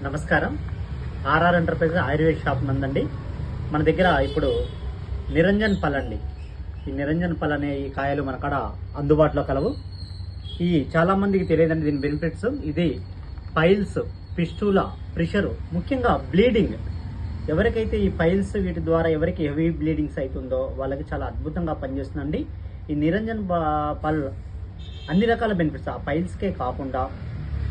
నమస్కారం. RR enterprise Ayurveda shop నందండి. మన దగ్గర ఇప్పుడు నిరంజన్ పల్ అండి. ఈ నిరంజన్ పల్ అనే ఈ కాయలు మన కాడ అందుబాటులో కలవు. ఈ చాలా మందికి తెలియదండి దీని బెనిఫిట్స్. ఇది పైల్స్, పిస్టూలా, ప్రెషర్, ముఖ్యంగా బ్లీడింగ్, ఎవరికైతే ఈ పైల్స్ వీటి ద్వారా ఎవరికి హెవీ బ్లీడింగ్స్ అవుతుందో వాళ్ళకి చాలా అద్భుతంగా పనిచేస్తుందండి. ఈ నిరంజన్ పల్ అన్ని రకాల బెనిఫిట్స్, ఆ పైల్స్కే కాకుండా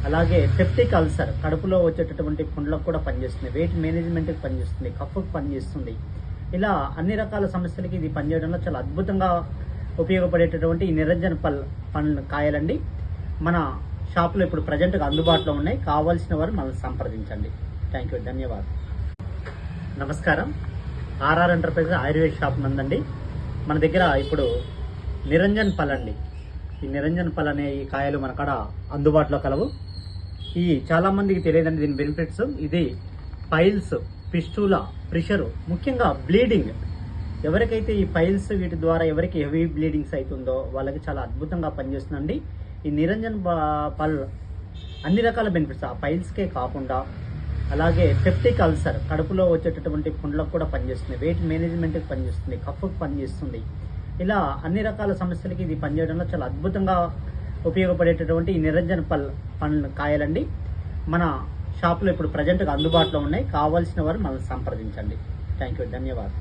అలాగే పెప్టిక్ అల్సర్, కడుపులో వచ్చేటటువంటి పుండ్లకు కూడా పనిచేస్తుంది, వెయిట్ మేనేజ్మెంట్కి పనిచేస్తుంది, కఫ్కు పనిచేస్తుంది. ఇలా అన్ని రకాల సమస్యలకి ఇది పనిచేయడంలో చాలా అద్భుతంగా ఉపయోగపడేటటువంటి ఈ నిరంజన్ పండ్ల కాయలండి మన షాప్లో ఇప్పుడు ప్రజెంట్గా అందుబాటులో ఉన్నాయి. కావాల్సిన వారు మనల్ని సంప్రదించండి. థ్యాంక్ యూ, ధన్యవాదాలు. నమస్కారం. ఆర్ఆర్ ఎంటర్ప్రైజ్ ఆయుర్వేద షాప్ నందండి. మన దగ్గర ఇప్పుడు నిరంజన్ పల్ అండి. ఈ నిరంజన్ పల్ అనే ఈ కాయలు మన కాడ అందుబాటులో కలవు. ఈ చాలా మందికి తెలియదండి దీని బెనిఫిట్స్. ఇది పైల్స్, పిస్టూలా, ప్రెషర్, ముఖ్యంగా బ్లీడింగ్, ఎవరికైతే ఈ పైల్స్ వీటి ద్వారా ఎవరికి హెవీ బ్లీడింగ్స్ అవుతుందో వాళ్ళకి చాలా అద్భుతంగా పనిచేస్తుందండి. ఈ నిరంజన్ పల్ అన్ని రకాల బెనిఫిట్స్, ఆ పైల్స్కే కాకుండా అలాగే పెప్టిక్ అల్సర్, కడుపులో వచ్చేటటువంటి పుండ్లకు కూడా పనిచేస్తుంది, వెయిట్ మేనేజ్మెంట్కి పనిచేస్తుంది, కఫ్కు పనిచేస్తుంది. ఇలా అన్ని రకాల సమస్యలకి ఇది పనిచేయడంలో చాలా అద్భుతంగా ఉపయోగపడేటటువంటి ఈ నిరంజన్ పండ్ల కాయలండి మన షాప్లో ఇప్పుడు ప్రజెంట్గా అందుబాటులో ఉన్నాయి. కావాల్సిన వారు మనల్ని సంప్రదించండి. థ్యాంక్ యూ, ధన్యవాదాలు.